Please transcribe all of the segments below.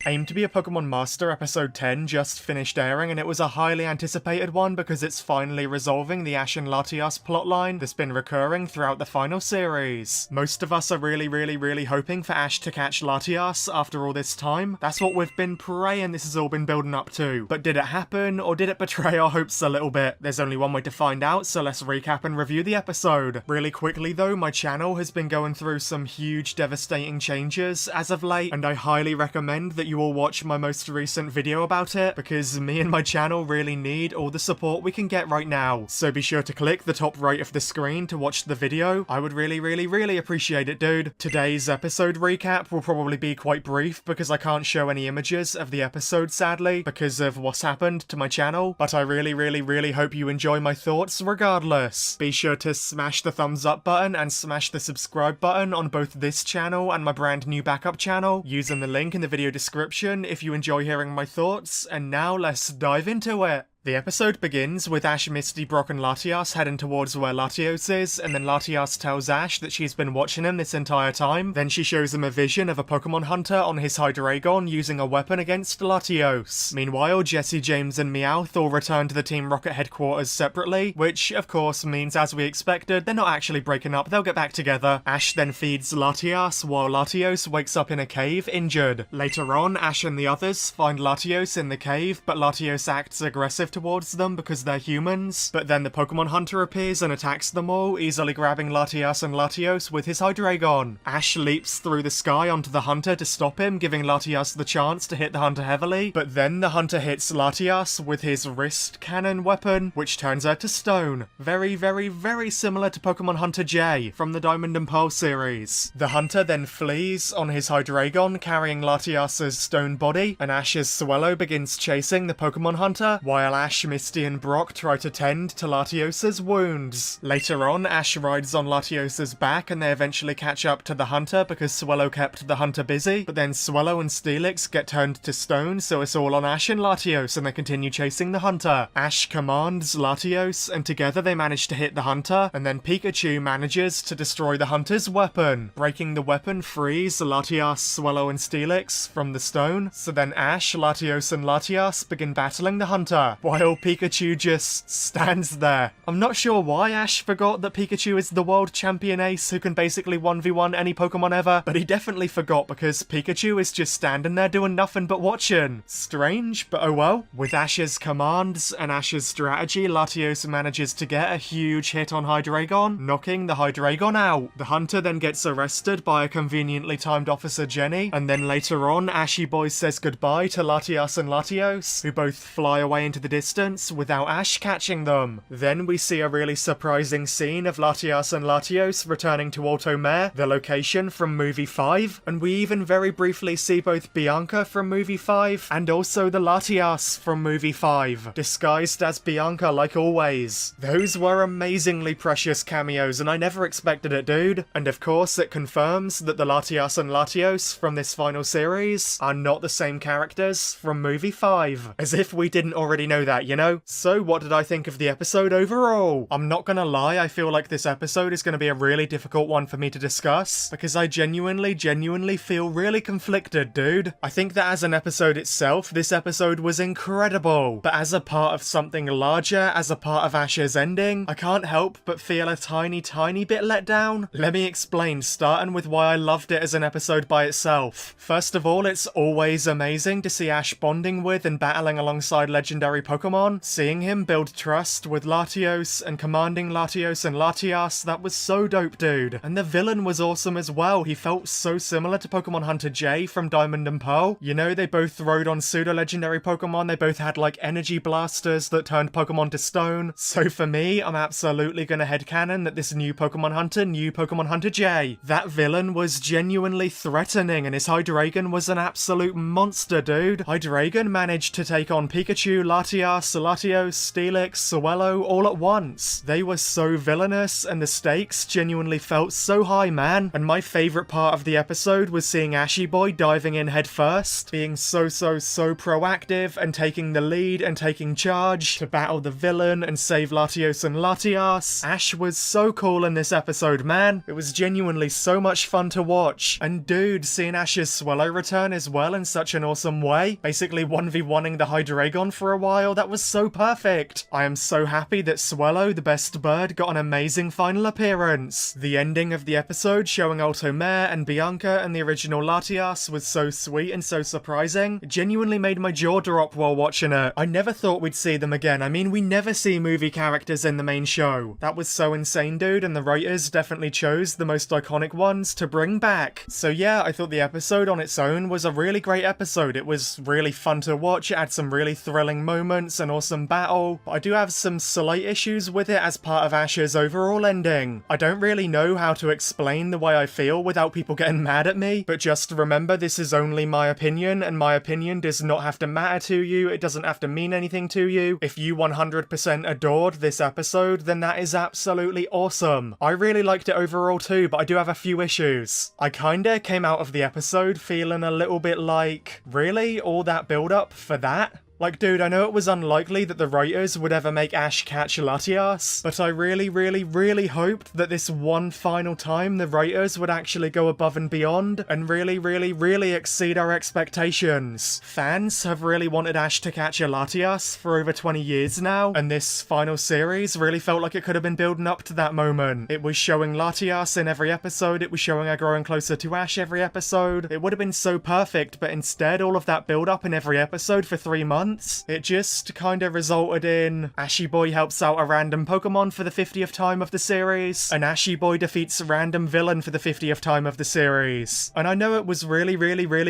Aim to be a Pokemon Master episode 10 just finished airing, and it was a highly anticipated one because it's finally resolving the Ash and Latias plotline that's been recurring throughout the final series. Most of us are really hoping for Ash to catch Latias after all this time. That's what we've been praying this has all been building up to. But did it happen, or did it betray our hopes a little bit? There's only one way to find out, so let's recap and review the episode. Really quickly though, my channel has been going through some huge devastating changes as of late, and I highly recommend that you all watch my most recent video about it, because me and my channel really need all the support we can get right now. So be sure to click the top right of the screen to watch the video. I would really appreciate it, dude. Today's episode recap will probably be quite brief because I can't show any images of the episode, sadly, because of what's happened to my channel, but I really hope you enjoy my thoughts regardless. Be sure to smash the thumbs up button and smash the subscribe button on both this channel and my brand new backup channel using the link in the video description if you enjoy hearing my thoughts, and now let's dive into it. The episode begins with Ash, Misty, Brock and Latias heading towards where Latios is, and then Latias tells Ash that she's been watching him this entire time. Then she shows him a vision of a Pokemon hunter on his Hydreigon using a weapon against Latios. Meanwhile, Jessie James and Meowth all return to the Team Rocket headquarters separately, which of course means, as we expected, they're not actually breaking up, they'll get back together. Ash then feeds Latias while Latios wakes up in a cave, injured. Later on, Ash and the others find Latios in the cave, but Latios acts aggressive towards them because they're humans. But then the Pokemon Hunter appears and attacks them all, easily grabbing Latias and Latios with his Hydreigon. Ash leaps through the sky onto the Hunter to stop him, giving Latias the chance to hit the Hunter heavily, but then the Hunter hits Latias with his wrist cannon weapon, which turns her to stone. Very similar to Pokemon Hunter J from the Diamond and Pearl series. The Hunter then flees on his Hydreigon, carrying Latias's stone body, and Ash's Swellow begins chasing the Pokemon Hunter, while Ash, Misty and Brock try to tend to Latios's wounds. Later on, Ash rides on Latios's back and they eventually catch up to the Hunter because Swellow kept the Hunter busy, but then Swellow and Steelix get turned to stone, so it's all on Ash and Latios and they continue chasing the Hunter. Ash commands Latios and together they manage to hit the Hunter, and then Pikachu manages to destroy the Hunter's weapon. Breaking the weapon frees Latias, Swellow and Steelix from the stone, so then Ash, Latios and Latias begin battling the Hunter, while Pikachu just stands there. I'm not sure why Ash forgot that Pikachu is the world champion ace who can basically 1v1 any Pokemon ever, but he definitely forgot because Pikachu is just standing there doing nothing but watching. Strange, but oh well. With Ash's commands and Ash's strategy, Latios manages to get a huge hit on Hydreigon, knocking the Hydreigon out. The Hunter then gets arrested by a conveniently timed Officer Jenny, and then later on, Ashy Boy says goodbye to Latias and Latios, who both fly away into the distance without Ash catching them. Then we see a really surprising scene of Latias and Latios returning to Alto Mare, the location from movie 5, and we even very briefly see both Bianca from movie 5 and also the Latias from movie 5, disguised as Bianca like always. Those were amazingly precious cameos and I never expected it, dude. And of course it confirms that the Latias and Latios from this final series are not the same characters from movie 5, as if we didn't already know that, you know? So what did I think of the episode overall? I'm not gonna lie, I feel like this episode is gonna be a really difficult one for me to discuss, because I genuinely feel really conflicted, dude. I think that as an episode itself, this episode was incredible, but as a part of something larger, as a part of Ash's ending, I can't help but feel a tiny bit let down. Let me explain, starting with why I loved it as an episode by itself. First of all, it's always amazing to see Ash bonding with and battling alongside legendary Pokemon. Seeing him build trust with Latios and commanding Latios and Latias, that was so dope, dude. And the villain was awesome as well. He felt so similar to Pokemon Hunter J from Diamond and Pearl. You know, they both rode on pseudo-legendary Pokemon, they both had like energy blasters that turned Pokemon to stone. So for me, I'm absolutely gonna headcanon that this new Pokemon Hunter J. That villain was genuinely threatening and his Hydreigon was an absolute monster, dude. Hydreigon managed to take on Pikachu, Latias, Latias, Latios, Steelix, Swellow all at once. They were so villainous, and the stakes genuinely felt so high, man. And my favourite part of the episode was seeing Ashy Boy diving in head first, being so proactive and taking the lead and taking charge to battle the villain and save Latios and Latias. Ash was so cool in this episode, man. It was genuinely so much fun to watch. And dude, seeing Ash's Swellow return as well in such an awesome way, basically 1v1ing the Hydreigon for a while, that was so perfect. I am so happy that Swellow, the best bird, got an amazing final appearance. The ending of the episode showing Alto Mare and Bianca and the original Latias was so sweet and so surprising. It genuinely made my jaw drop while watching it. I never thought we'd see them again. I mean, we never see movie characters in the main show. That was so insane, dude, and the writers definitely chose the most iconic ones to bring back. So yeah, I thought the episode on its own was a really great episode. It was really fun to watch. It had some really thrilling moments, an awesome battle, but I do have some slight issues with it as part of Ash's overall ending. I don't really know how to explain the way I feel without people getting mad at me, but just remember this is only my opinion, and my opinion does not have to matter to you. It doesn't have to mean anything to you. If you 100% adored this episode, then that is absolutely awesome. I really liked it overall too, but I do have a few issues. I kinda came out of the episode feeling a little bit like, really? All that build up for that? Like, dude, I know it was unlikely that the writers would ever make Ash catch Latias, but I really hoped that this one final time the writers would actually go above and beyond and really exceed our expectations. Fans have really wanted Ash to catch a Latias for over 20 years now, and this final series really felt like it could have been building up to that moment. It was showing Latias in every episode, it was showing her growing closer to Ash every episode. It would have been so perfect, but instead all of that build up in every episode for 3 months, it just kind of resulted in Ashy Boy helps out a random Pokemon for the 50th time of the series, and Ashy Boy defeats a random villain for the 50th time of the series. And I know it was really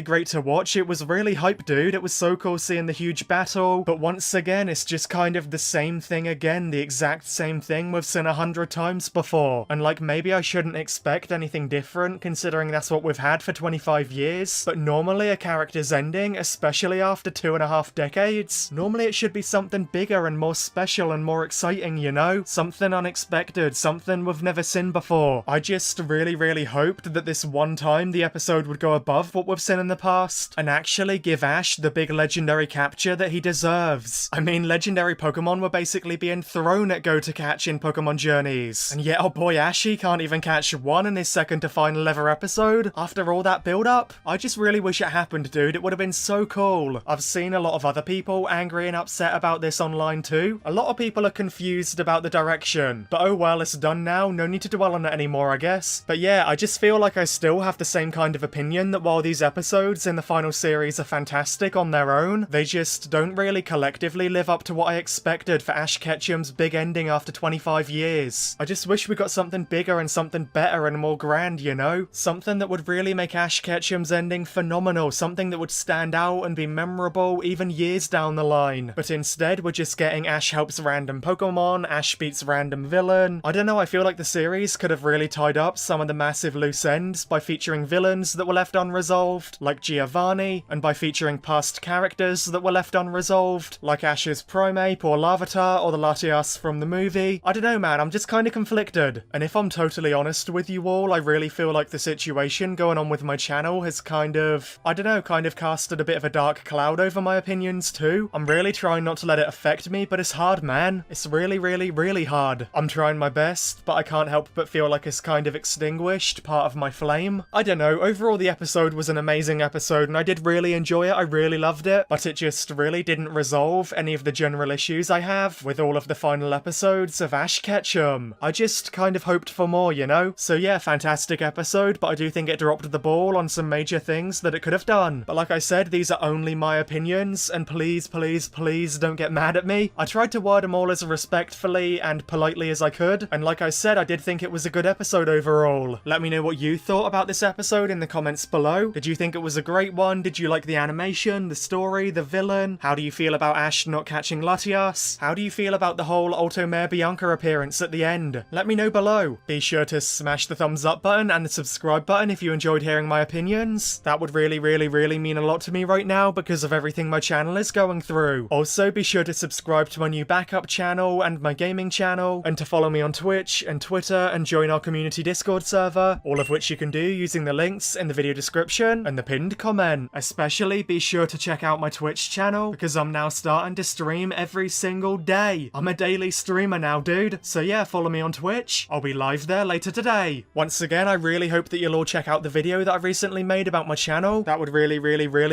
great to watch. It was really hype, dude. It was so cool seeing the huge battle, but once again, it's just kind of the same thing again, the exact same thing we've seen 100 times before. And like, maybe I shouldn't expect anything different considering that's what we've had for 25 years, but normally a character's ending, especially after 2.5 decades, normally it should be something bigger and more special and more exciting, you know? Something unexpected, something we've never seen before. I just really hoped that this one time the episode would go above what we've seen in the past and actually give Ash the big legendary capture that he deserves. I mean, legendary Pokemon were basically being thrown at Go to catch in Pokemon Journeys, and yet our boy Ashy can't even catch one in his second to final ever episode after all that build up. I just really wish it happened, dude. It would have been so cool. I've seen a lot of other people angry and upset about this online too. A lot of people are confused about the direction, but oh well, it's done now, no need to dwell on it anymore, I guess. But yeah, I just feel like I still have the same kind of opinion that while these episodes in the final series are fantastic on their own, they just don't really collectively live up to what I expected for Ash Ketchum's big ending after 25 years. I just wish we got something bigger and something better and more grand, you know? Something that would really make Ash Ketchum's ending phenomenal, something that would stand out and be memorable even years down the line. But instead, we're just getting Ash helps random Pokemon, Ash beats random villain. I don't know, I feel like the series could have really tied up some of the massive loose ends by featuring villains that were left unresolved, like Giovanni, and by featuring past characters that were left unresolved, like Ash's Primeape or Larvitar or the Latias from the movie. I don't know, man, I'm just kind of conflicted. And if I'm totally honest with you all, I really feel like the situation going on with my channel has kind of, I don't know, kind of casted a bit of a dark cloud over my opinions too. I'm really trying not to let it affect me, but it's hard, man. It's really hard. I'm trying my best, but I can't help but feel like it's kind of extinguished part of my flame. I don't know, overall the episode was an amazing episode and I did really enjoy it, I really loved it, but it just really didn't resolve any of the general issues I have with all of the final episodes of Ash Ketchum. I just kind of hoped for more, you know? So yeah, fantastic episode, but I do think it dropped the ball on some major things that it could have done. But like I said, these are only my opinions, and please don't get mad at me. I tried to word them all as respectfully and politely as I could, and like I said, I did think it was a good episode overall. Let me know what you thought about this episode in the comments below. Did you think it was a great one? Did you like the animation, the story, the villain? How do you feel about Ash not catching Latias? How do you feel about the whole Alto Mare Bianca appearance at the end? Let me know below. Be sure to smash the thumbs up button and the subscribe button if you enjoyed hearing my opinions. That would really mean a lot to me right now because of everything my channel is was going through. Also, be sure to subscribe to my new backup channel and my gaming channel, and to follow me on Twitch and Twitter and join our community Discord server, all of which you can do using the links in the video description and the pinned comment. Especially be sure to check out my Twitch channel, because I'm now starting to stream every single day. I'm a daily streamer now, dude. So yeah, follow me on Twitch. I'll be live there later today. Once again, I really hope that you'll all check out the video that I recently made about my channel. That would really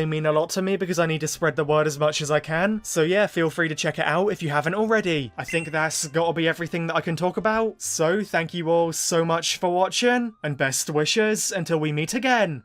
mean a lot to me, because I need to spread the word as much as I can. So yeah, feel free to check it out if you haven't already. I think that's gotta be everything that I can talk about. So thank you all so much for watching, and best wishes until we meet again.